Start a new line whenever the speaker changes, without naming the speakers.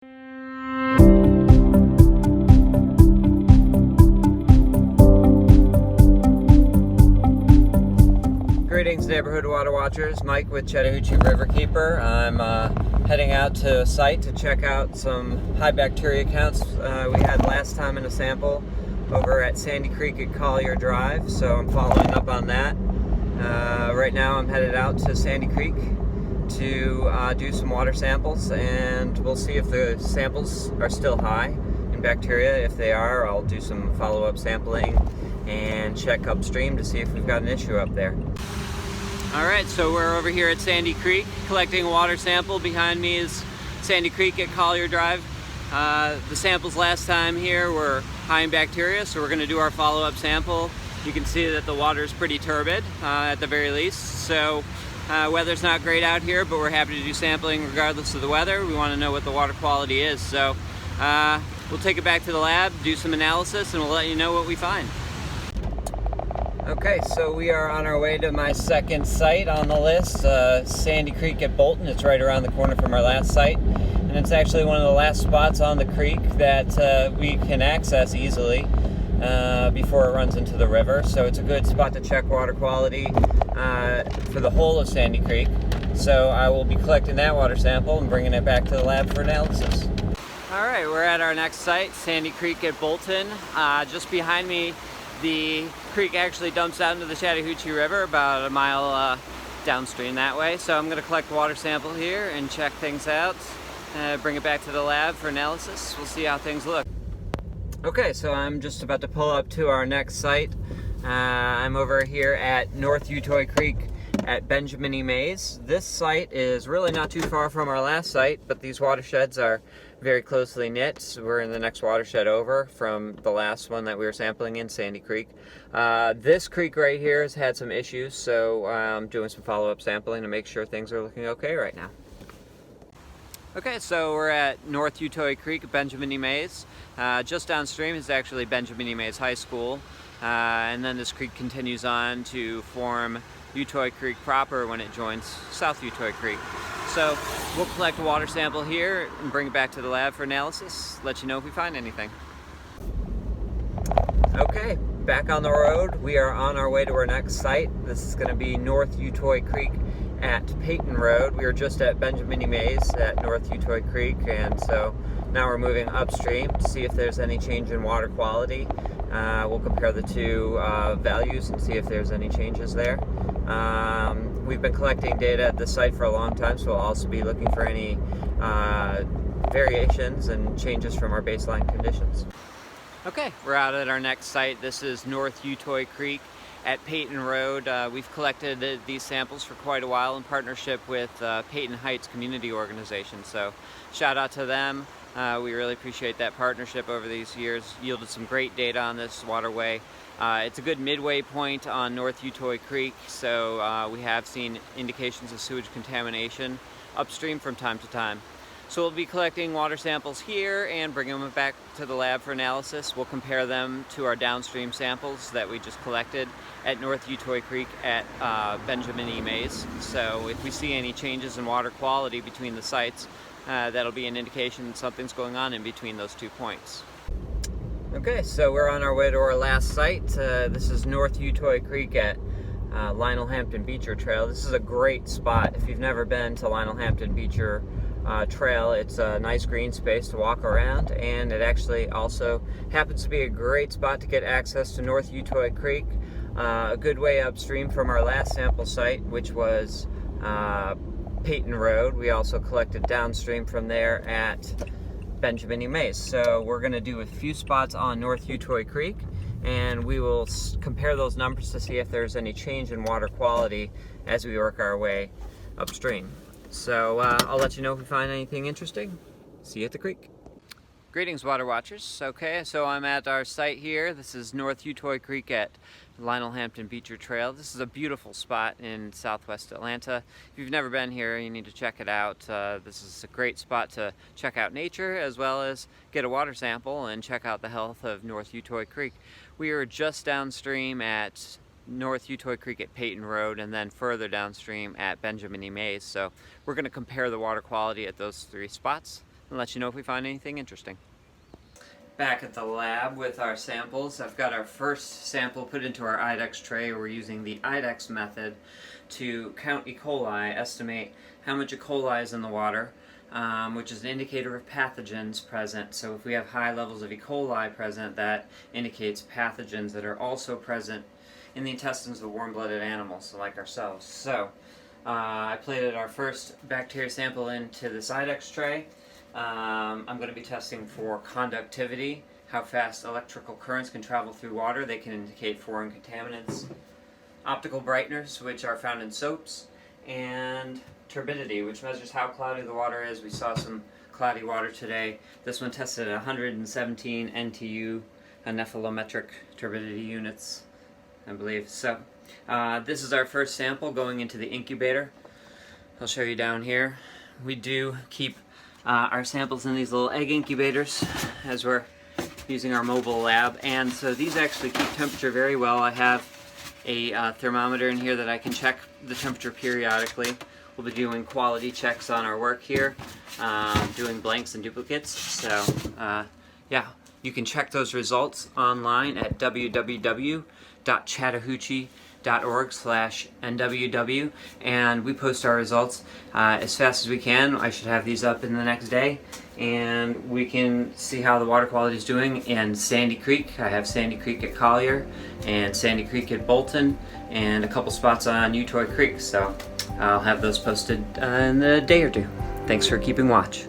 Greetings, neighborhood water watchers. Mike with Chattahoochee Riverkeeper. I'm heading out to a site to check out some high bacteria counts we had last time in a sample over at Sandy Creek at Collier Drive, so I'm following up on that. Right now I'm headed out to Sandy Creek to do some water samples, and we'll see if the samples are still high in bacteria. If they are, I'll do some follow-up sampling and check upstream to see if we've got an issue up there. Alright, so we're over here at Sandy Creek collecting a water sample. Behind me is Sandy Creek at Collier Drive. The samples last time here were high in bacteria, so we're going to do our follow-up sample. You can see that the water is pretty turbid at the very least. So weather's not great out here, but we're happy to do sampling regardless of the weather. We want to know what the water quality is. So we'll take it back to the lab, do some analysis, and we'll let you know what we find. Okay, so we are on our way to my second site on the list, Sandy Creek at Bolton. It's right around the corner from our last site, and it's actually one of the last spots on the creek that we can access easily before it runs into the river. So it's a good spot to check water quality for the whole of Sandy Creek. So I will be collecting that water sample and bringing it back to the lab for analysis. Alright, we're at our next site, Sandy Creek at Bolton. Just behind me, the creek actually dumps out into the Chattahoochee River about a mile downstream that way. So I'm going to collect a water sample here and check things out, bring it back to the lab for analysis. We'll see how things look. Okay, so I'm just about to pull up to our next site. I'm over here at North Utoy Creek at Benjamin E. Mays. This site is really not too far from our last site, but these watersheds are very closely knit. So we're in the next watershed over from the last one that we were sampling in, Sandy Creek. This creek right here has had some issues, so I'm doing some follow-up sampling to make sure things are looking okay right now. Okay, so we're at North Utoy Creek at Benjamin E. Mays. Just downstream is actually Benjamin E. Mays High School, and then this creek continues on to form Utoy Creek proper when it joins South Utoy Creek. So we'll collect a water sample here and bring it back to the lab for analysis, let you know if we find anything. Okay, back on the road. We are on our way to our next site. This is going to be North Utoy Creek at Peyton Road. We were just at Benjamin E. Mays at North Utoy Creek, and so now we're moving upstream to see if there's any change in water quality. We'll compare the two values and see if there's any changes there. We've been collecting data at the site for a long time, so we'll also be looking for any variations and changes from our baseline conditions. Okay, we're out at our next site. This is North Utoy Creek at Peyton Road. We've collected these samples for quite a while in partnership with Peyton Heights Community Organization, so shout out to them. We really appreciate that partnership over these years. Yielded some great data on this waterway. It's a good midway point on North Utoy Creek, so we have seen indications of sewage contamination upstream from time to time. So we'll be collecting water samples here and bringing them back to the lab for analysis. We'll compare them to our downstream samples that we just collected at North Utoy Creek at Benjamin E. Mays. So if we see any changes in water quality between the sites, that'll be an indication that something's going on in between those 2 points. Okay, so we're on our way to our last site. This is North Utoy Creek at Lionel Hampton Beecher Trail. This is a great spot. If you've never been to Lionel Hampton Beecher Trail, it's a nice green space to walk around, and it actually also happens to be a great spot to get access to North Utoy Creek, a good way upstream from our last sample site, which was Peyton Road. We also collected downstream from there at Benjamin E. Mays. So we're going to do a few spots on North Utoy Creek, and we will compare those numbers to see if there's any change in water quality as we work our way upstream. So I'll let you know if we find anything interesting. See you at the creek. Greetings, water watchers. Okay, so I'm at our site here. This is North Utoy Creek at Lionel Hampton Beecher Trail. This is a beautiful spot in southwest Atlanta. If you've never been here, you need to check it out. This is a great spot to check out nature as well as get a water sample and check out the health of North Utoy Creek. We are just downstream at North Utoy Creek at Peyton Road, and then further downstream at Benjamin E. Mays. So we're going to compare the water quality at those three spots. and let you know if we find anything interesting. Back at the lab with our samples. I've got our first sample put into our IDEX tray. We're using the IDEX method to count E. coli, estimate how much E. coli is in the water, which is an indicator of pathogens present. So if we have high levels of E. coli present, that indicates pathogens that are also present in the intestines of warm-blooded animals, so like ourselves. So I plated our first bacteria sample into this IDEX tray. I'm going to be testing for conductivity, how fast electrical currents can travel through water. They can indicate foreign contaminants. Optical brighteners, which are found in soaps, and turbidity, which measures how cloudy the water is. We saw some cloudy water today. This one tested at 117 NTU, nephelometric turbidity units, I believe. So this is our first sample going into the incubator. I'll show you down here. We do keep our samples in these little egg incubators as we're using our mobile lab, and so these actually keep temperature very well. I have a thermometer in here that I can check the temperature periodically. We'll be doing quality checks on our work here, doing blanks and duplicates. So yeah, you can check those results online at www.chattahoochee.org/NWW, and we post our results as fast as we can. I should have these up in the next day, and we can see how the water quality is doing in Sandy Creek. I have Sandy Creek at Collier and Sandy Creek at Bolton, and a couple spots on Utoy Creek, so I'll have those posted in a day or two. Thanks for keeping watch.